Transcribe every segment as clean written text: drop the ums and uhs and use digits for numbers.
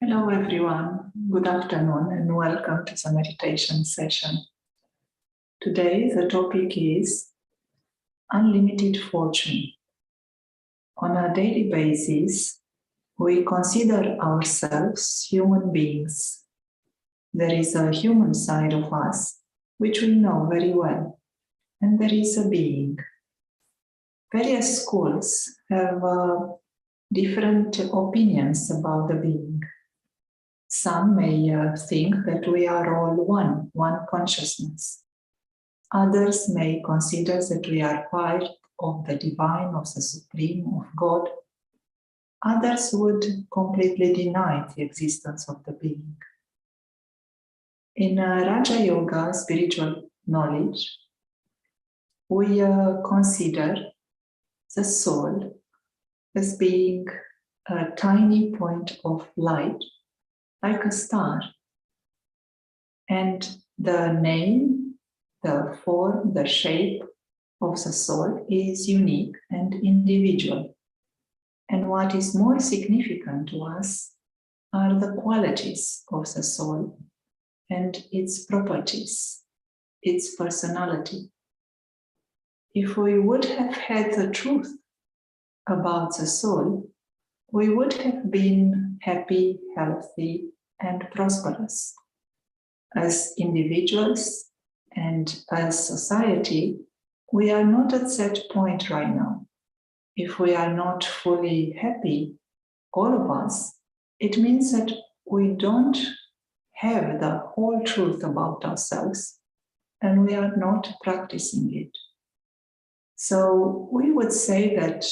Hello everyone, good afternoon and welcome to the meditation session. Today the topic is unlimited fortune. On a daily basis, we consider ourselves human beings. There is a human side of us, which we know very well, and there is a being. Various schools have different opinions about the being. Some may think that we are all one consciousness. Others may consider that we are part of the divine, of the supreme, of God. Others would completely deny the existence of the being. In Raja Yoga, spiritual knowledge, we consider the soul as being a tiny point of light, like a star. And the name, the form, the shape of the soul is unique and individual. And what is more significant to us are the qualities of the soul and its properties, its personality. If we would have had the truth about the soul, we would have been happy, healthy, and prosperous. As individuals and as society, we are not at that point right now. If we are not fully happy, all of us, it means that we don't have the whole truth about ourselves and we are not practicing it. So we would say that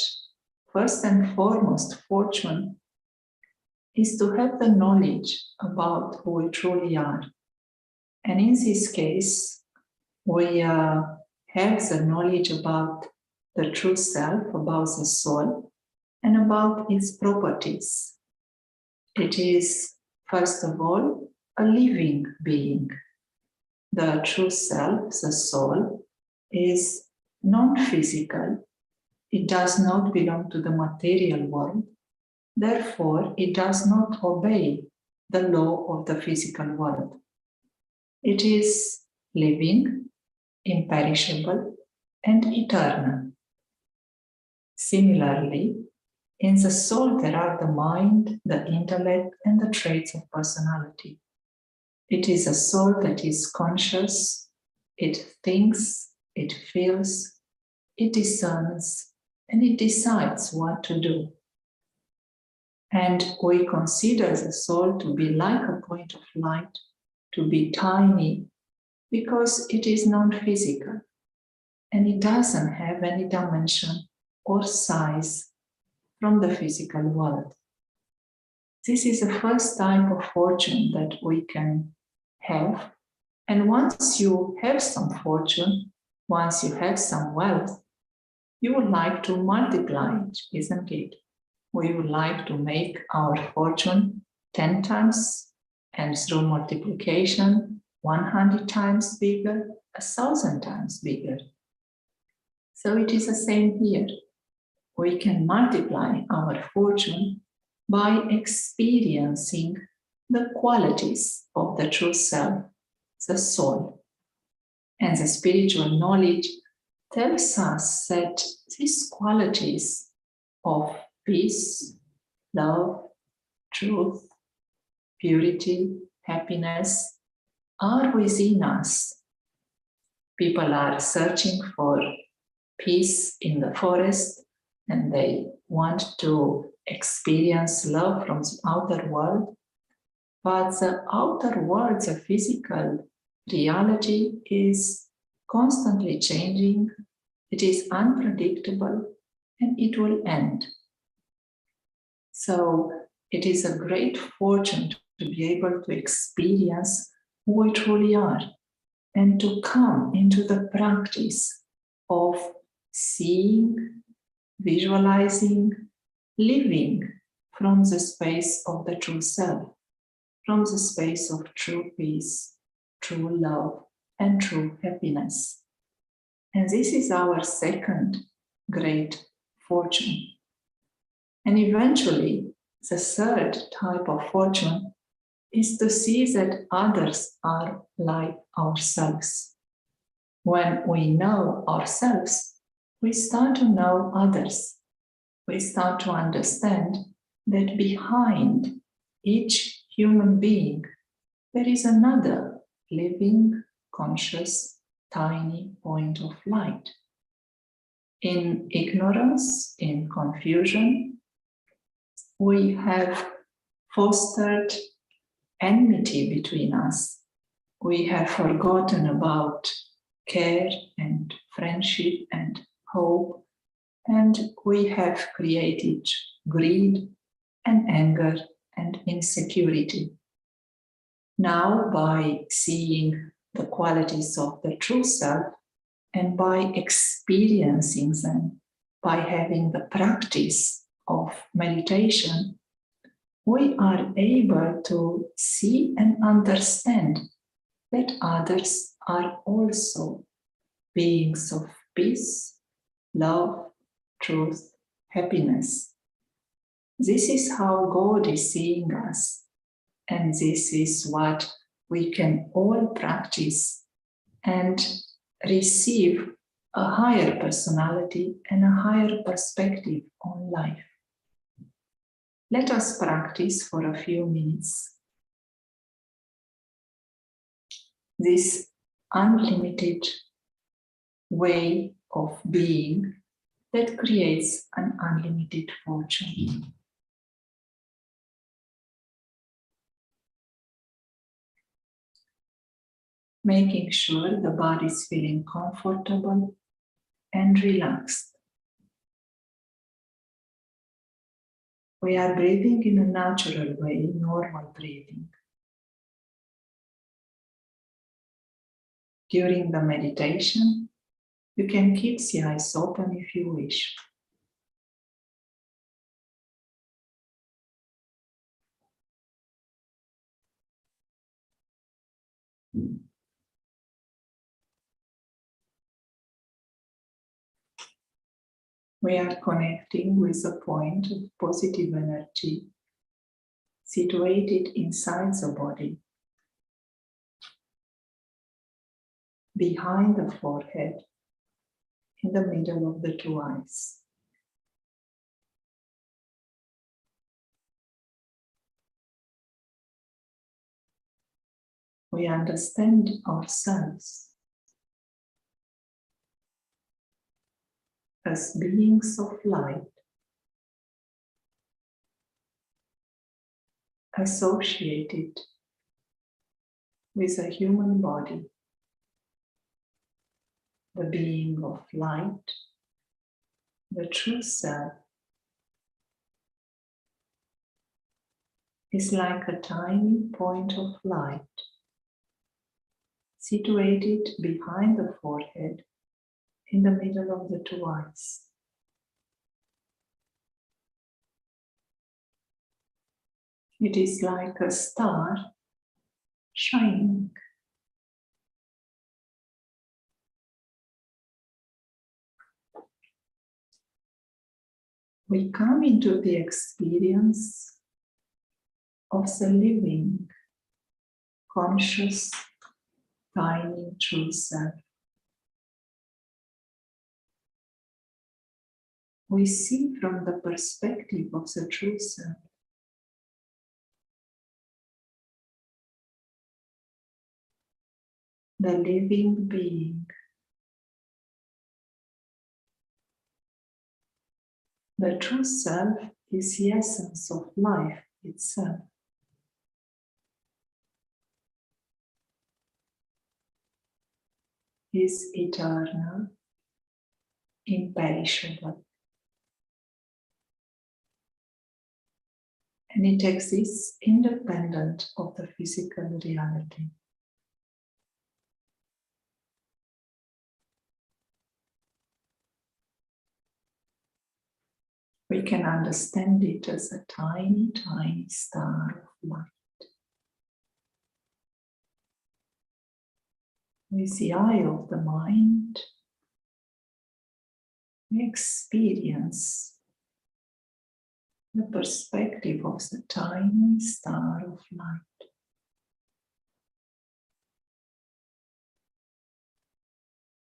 first and foremost, fortune is to have the knowledge about who we truly are. And in this case, we have the knowledge about the true self, about the soul, and about its properties. It is, first of all, a living being. The true self, the soul, is non-physical. It does not belong to the material world. Therefore, it does not obey the law of the physical world. It is living, imperishable, and eternal. Similarly, in the soul there are the mind, the intellect, and the traits of personality. It is a soul that is conscious, it thinks, it feels, it discerns, and it decides what to do. And we consider the soul to be like a point of light, to be tiny, because it is non-physical and it doesn't have any dimension or size from the physical world. This is the first type of fortune that we can have. And once you have some fortune, once you have some wealth, you would like to multiply it, isn't it? We would like to make our fortune 10 times and through multiplication 100 times bigger, 1,000 times bigger. So it is the same here. We can multiply our fortune by experiencing the qualities of the true self, the soul. And the spiritual knowledge tells us that these qualities of peace, love, truth, purity, happiness are within us. People are searching for peace in the forest and they want to experience love from the outer world. But the outer world, the physical reality is constantly changing. It is unpredictable and it will end. So it is a great fortune to be able to experience who we truly are and to come into the practice of seeing, visualizing, living from the space of the true self, from the space of true peace, true love, and true happiness. And this is our second great fortune. And eventually, The third type of fortune is to see that others are like ourselves. When we know ourselves, we start to know others. We start to understand that behind each human being, there is another living, conscious, tiny point of light. In ignorance, in confusion, we have fostered enmity between us. We have forgotten about care and friendship and hope, and we have created greed and anger and insecurity. Now, by seeing the qualities of the true self and by experiencing them, by having the practice of meditation, we are able to see and understand that others are also beings of peace, love, truth, happiness. This is how God is seeing us, and this is what we can all practice and receive a higher personality and a higher perspective on life. Let us practice for a few minutes this unlimited way of being that creates an unlimited fortune. Making sure the body is feeling comfortable and relaxed. We are breathing in a natural way, normal breathing. During the meditation, you can keep the eyes open if you wish. We are connecting with a point of positive energy situated inside the body, behind the forehead, in the middle of the two eyes. We understand ourselves as beings of light, associated with a human body, the being of light, the true self, is like a tiny point of light situated behind the forehead in the middle of the two eyes. It is like a star shining. We come into the experience of the living, conscious, tiny true self. We see from the perspective of the true self. The living being. The true self is the essence of life itself. Is eternal, imperishable, and it exists independent of the physical reality. We can understand it as a tiny, tiny star of light. With the eye of the mind, we experience the perspective of the tiny star of light.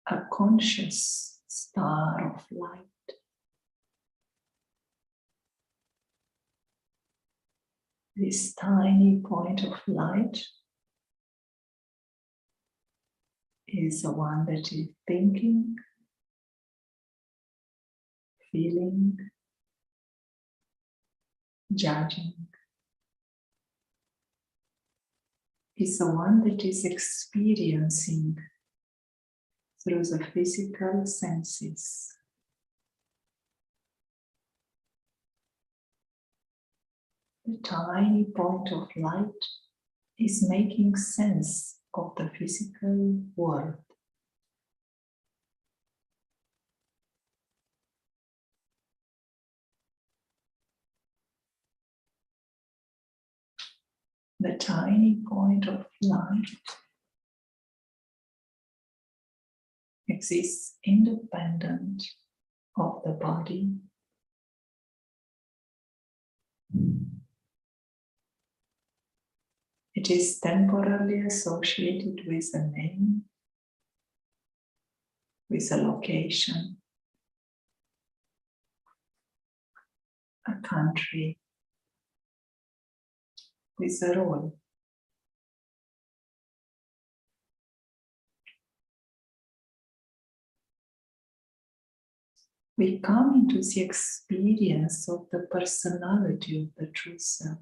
A conscious star of light. This tiny point of light is the one that is thinking, feeling, judging. Is the one that is experiencing through the physical senses. The tiny point of light is making sense of the physical world. The tiny point of light exists independent of the body. It is temporarily associated with a name, with a location, a country, with a role. We come into the experience of the personality of the true self.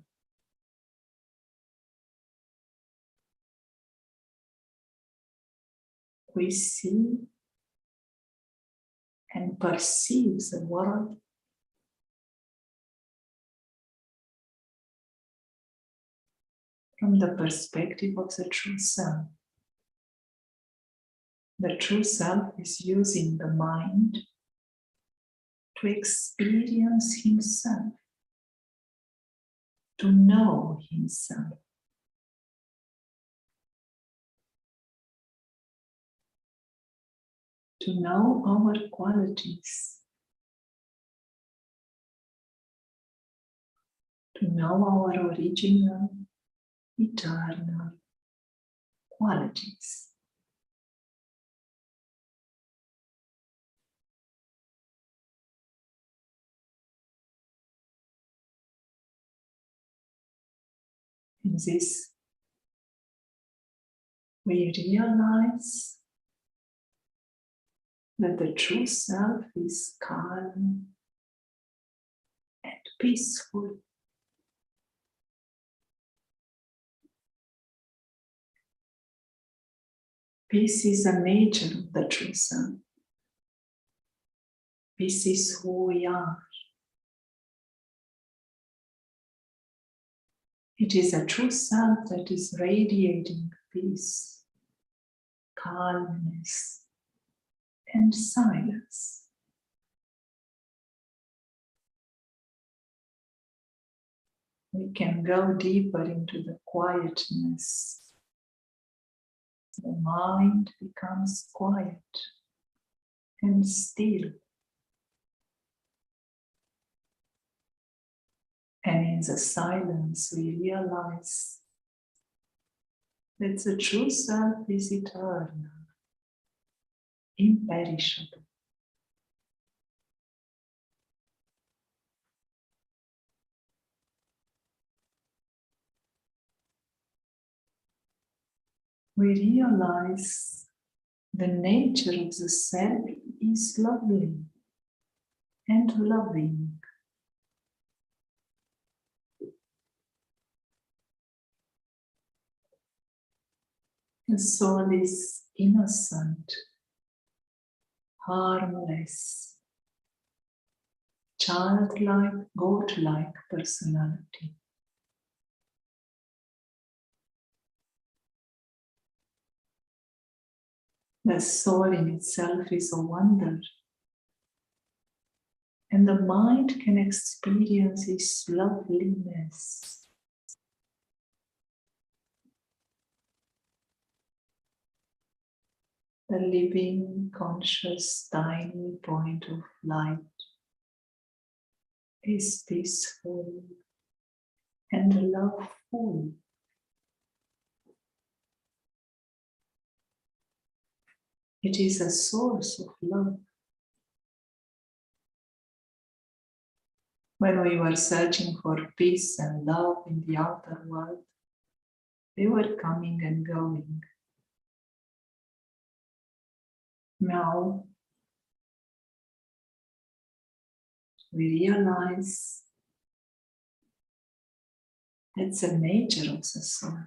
We see and perceive the world from the perspective of the true self. The true self is using the mind to experience himself, to know himself. To know our qualities, to know our original, eternal qualities. In this, we realize that the true self is calm and peaceful. Peace is the nature of the true self. Peace is who we are. It is a true self that is radiating peace, calmness, and silence. We can go deeper into the quietness. The mind becomes quiet and still. And in the silence, we realize that the true self is eternal, imperishable. We realize the nature of the self is lovely and loving. The soul is innocent, harmless, childlike, godlike personality. The soul in itself is a wonder, and the mind can experience its loveliness. The living, conscious, tiny point of light is peaceful and loveful. It is a source of love. When we were searching for peace and love in the outer world, they were coming and going. Now we realize that's the nature of the soul.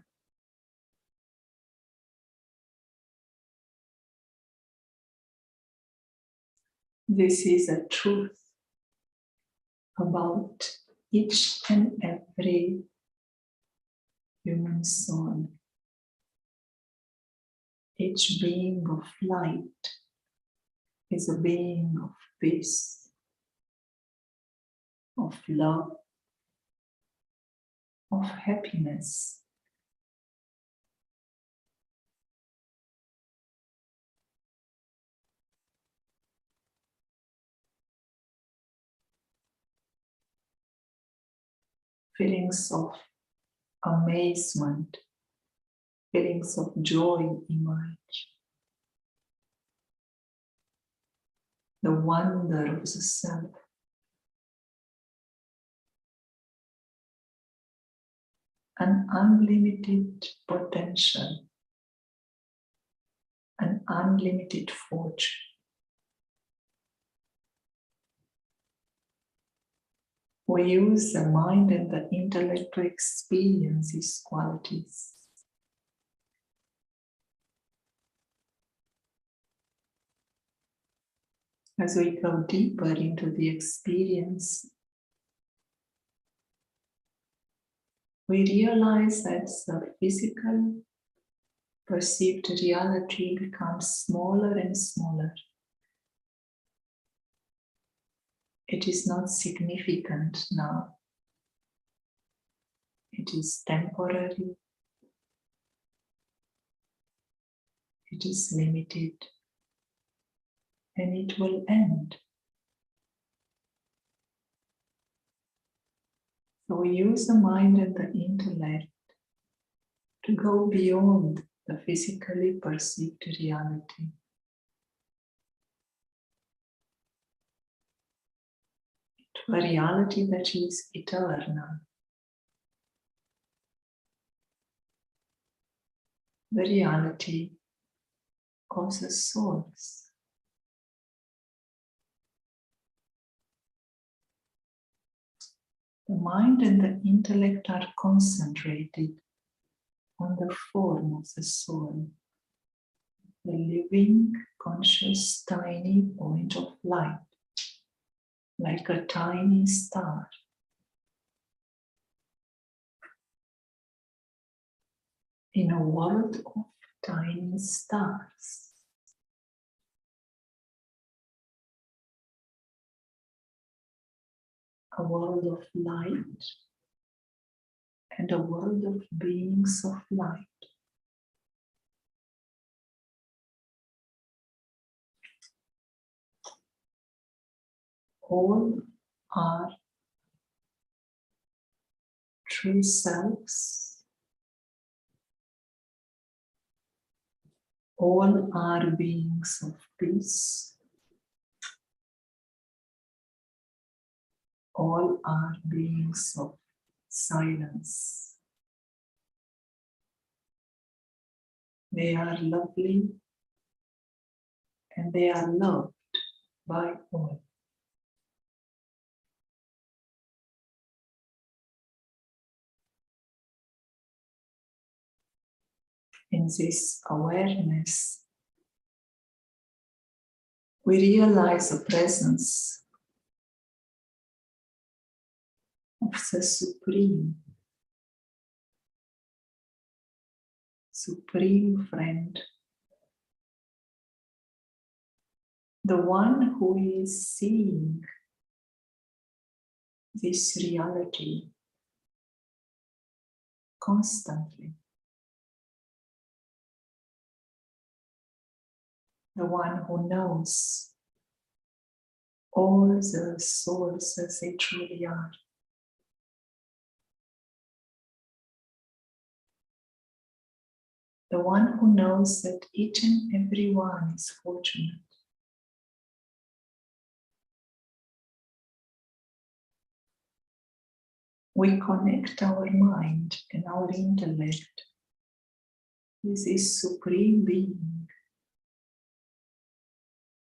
This is a truth about each and every human soul. Each being of light is a being of peace, of love, of happiness. Feelings of amazement, feelings of joy emerge. The wonder of the self. An unlimited potential, an unlimited fortune. We use the mind and the intellect to experience these qualities. As we go deeper into the experience, we realize that the physical perceived reality becomes smaller and smaller. It is not significant now. It is temporary. It is limited. And it will end. So we use the mind and the intellect to go beyond the physically perceived reality. To a reality that is eternal. The reality of the source. The mind and the intellect are concentrated on the form of the soul, the living, conscious, tiny point of light, like a tiny star. In a world of tiny stars. A world of light and a world of beings of light. All are true selves. All are beings of peace. All are beings of silence. They are lovely and they are loved by all. In this awareness, we realize the presence of the supreme friend, the one who is seeing this reality constantly, the one who knows all the souls as they truly are. The one who knows that each and every one is fortunate. We connect our mind and our intellect with this supreme being,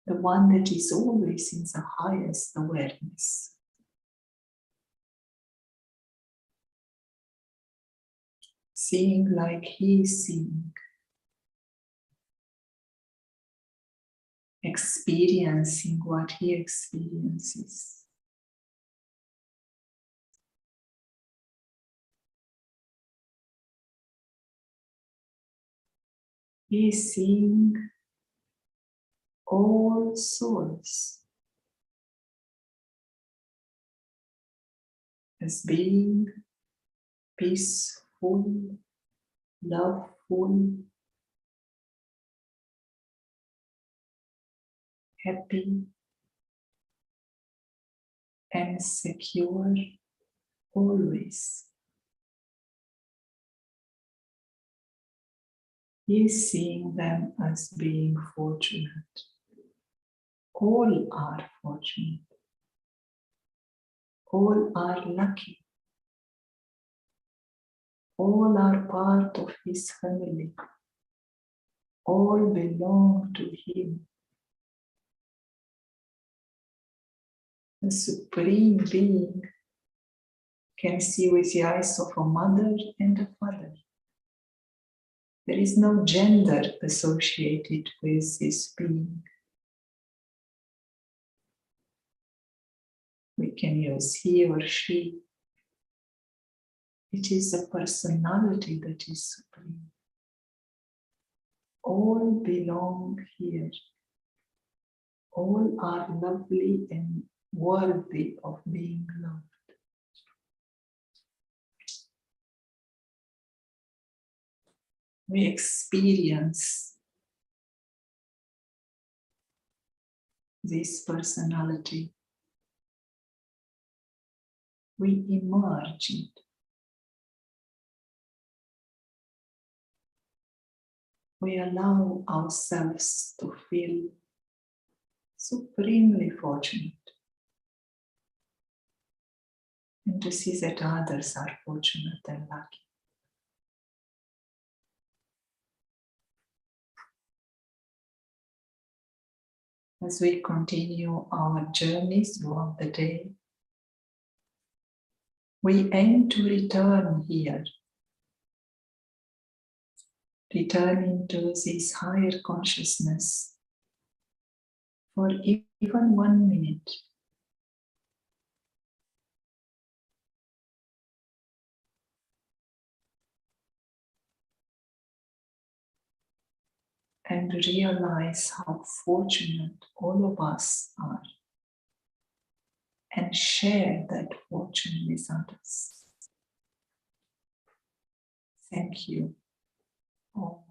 the one that is always in the highest awareness. Seeing like he is seeing, experiencing what he experiences. He is seeing all souls as being peaceful, loveful, happy, and secure always. He is seeing them as being fortunate. All are fortunate. All are lucky. All are part of his family. All belong to him. The Supreme Being can see with the eyes of a mother and a father. There is no gender associated with this being. We can use he or she. It is a personality that is supreme. All belong here. All are lovely and worthy of being loved. We experience this personality. We emerge it. We allow ourselves to feel supremely fortunate and to see that others are fortunate and lucky. As we continue our journeys throughout the day, we aim to return here, return into this higher consciousness for even 1 minute. And realize how fortunate all of us are, and share that fortune with others. Thank you all.